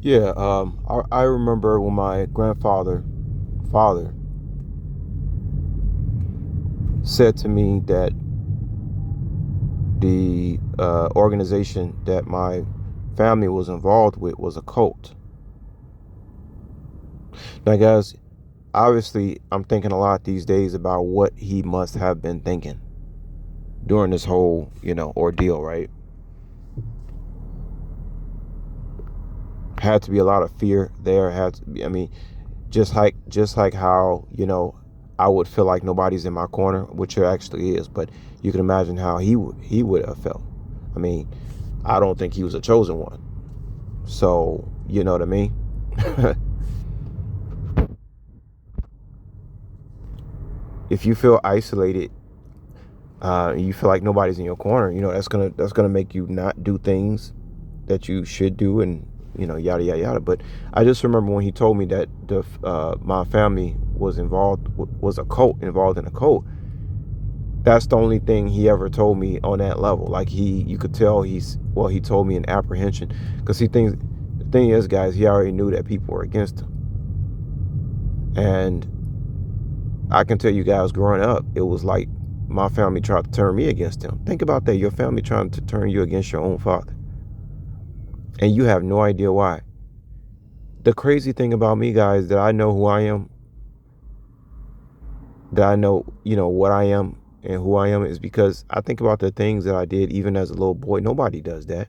Yeah, I remember when my father said to me that the organization that my family was involved with was a cult. Now, guys, obviously, I'm thinking a lot these days about what he must have been thinking during this whole, ordeal, right? Had to be a lot of fear there. Had to be, I mean, just like how I would feel like nobody's in my corner, which it actually is. But you can imagine how he would have felt. I mean, I don't think he was a chosen one. So you know what I mean. If you feel isolated, you feel like nobody's in your corner. That's gonna make you not do things that you should do, and yada yada yada. But I just remember when he told me that the my family was a cult, involved in a cult. That's the only thing he ever told me on that level. Like you could tell he told me in apprehension, because the thing is, guys, he already knew that people were against him. And I can tell you guys, growing up, it was like my family tried to turn me against him. Think about that, your family trying to turn you against your own father, and you have no idea why. The crazy thing about me, guys, that I know who I am, that I know, what I am and who I am, is because I think about the things that I did even as a little boy. Nobody does that,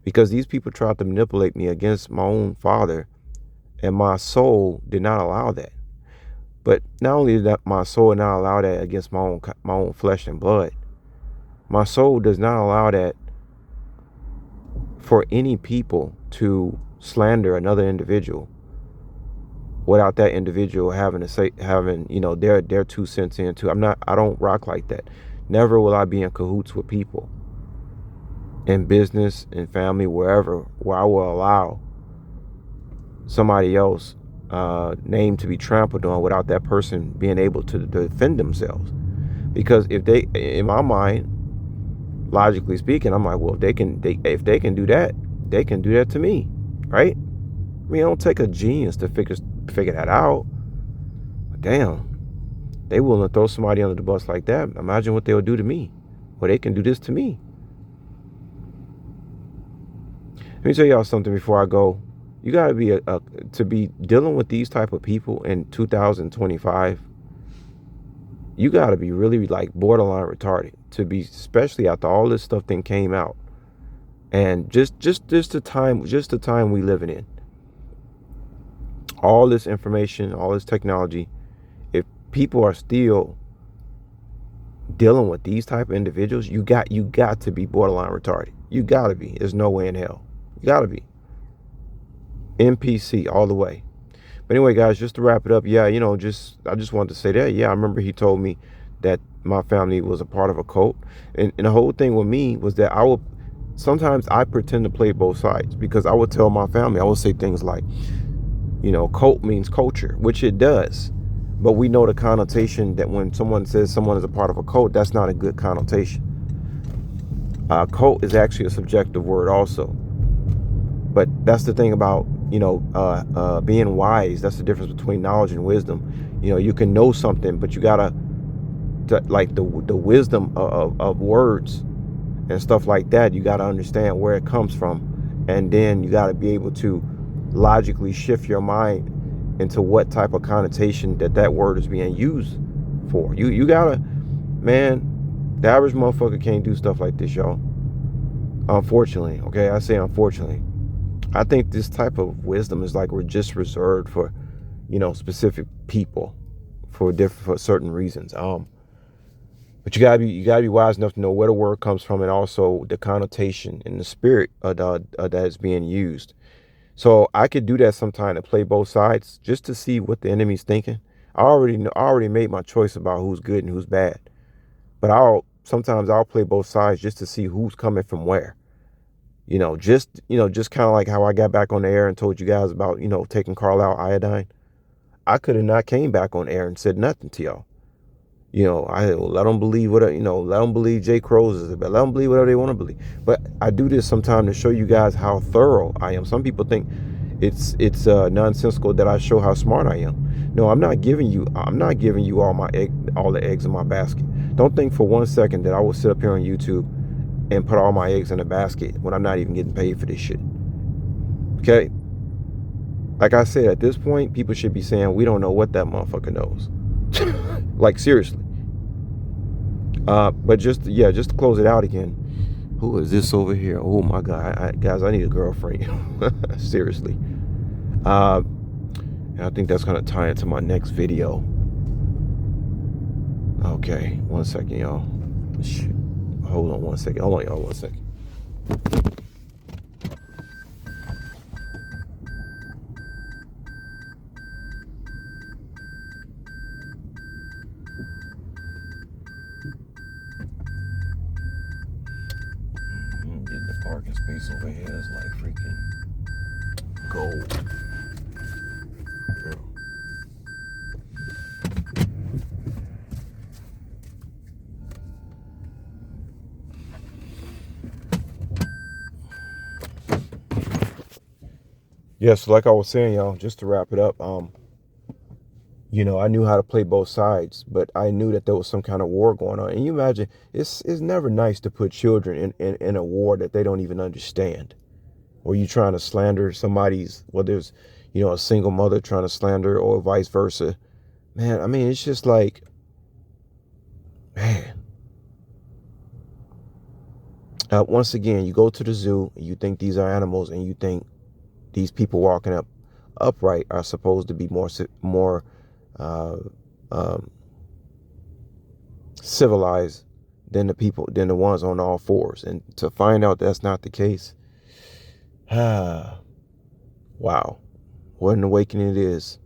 because these people tried to manipulate me against my own father, and my soul did not allow that. But not only did that, my soul not allow that against my own flesh and blood, my soul does not allow that for any people to slander another individual without that individual having their 2 cents into. I don't rock like that. Never will I be in cahoots with people in business and family, wherever, where I will allow somebody else name to be trampled on without that person being able to defend themselves. Because if they, in my mind, logically speaking, I'm like, well, if they can do that, they can do that to me, right? I mean, it don't take a genius to figure that out. But damn, they willing to throw somebody under the bus like that. Imagine what they'll do to me. Well, they can do this to me. Let me tell y'all something before I go. You gotta be to be dealing with these type of people in 2025. You gotta be really like borderline retarded to be, especially after all this stuff then came out, and just the time we living in. All this information, all this technology. If people are still dealing with these type of individuals, you got to be borderline retarded. You gotta be. There's no way in hell. You gotta be. NPC all the way. But anyway, guys, just to wrap it up, yeah, I just wanted to say that. Yeah, I remember he told me that my family was a part of a cult, and the whole thing with me was that sometimes I pretend to play both sides, because I would tell my family, I would say things like, cult means culture, which it does. But we know the connotation that when someone says someone is a part of a cult, that's not a good connotation. Cult is actually a subjective word also. But that's the thing about, being wise. That's the difference between knowledge and wisdom. You can know something, but you gotta, like the wisdom of words and stuff like that. You gotta understand where it comes from, and then you gotta be able to logically shift your mind into what type of connotation that word is being used for. You gotta, man. The average motherfucker can't do stuff like this, y'all. Unfortunately, okay, I say unfortunately. I think this type of wisdom is like we're just reserved for, specific people for certain reasons. But you gotta be wise enough to know where the word comes from, and also the connotation and the spirit that is being used. So I could do that sometime, to play both sides, just to see what the enemy's thinking. I already made my choice about who's good and who's bad. But sometimes I'll play both sides just to see who's coming from where. Just kind of like how I got back on the air and told you guys about, taking Carlisle iodine. I could have not came back on air and said nothing to y'all. I let them believe let them believe Jay Crow's is the best. Let them believe whatever they want to believe. But I do this sometimes to show you guys how thorough I am. Some people think it's nonsensical that I show how smart I am. No, I'm not giving you all the eggs in my basket. Don't think for 1 second that I will sit up here on YouTube and put all my eggs in a basket when I'm not even getting paid for this shit. Okay? Like I said, at this point, people should be saying, we don't know what that motherfucker knows. Like, seriously. But just to close it out again, who is this over here? Oh my God. Guys, I need a girlfriend. Seriously. And I think that's going to tie into my next video. Okay, 1 second, y'all. Shit. Hold on 1 second. Hold on, y'all, 1 second. Getting the parking space over here is like freaking gold. Yeah, so like I was saying, y'all, just to wrap it up, I knew how to play both sides, but I knew that there was some kind of war going on. And you imagine, it's never nice to put children in a war that they don't even understand. Or you trying to slander somebody's, whether it's, a single mother trying to slander or vice versa. Man, I mean, it's just like, man. Once again, you go to the zoo and you think these are animals, and you think these people walking upright are supposed to be more uh, um, civilized than the ones on all fours. And to find out that's not the case, wow, what an awakening it is.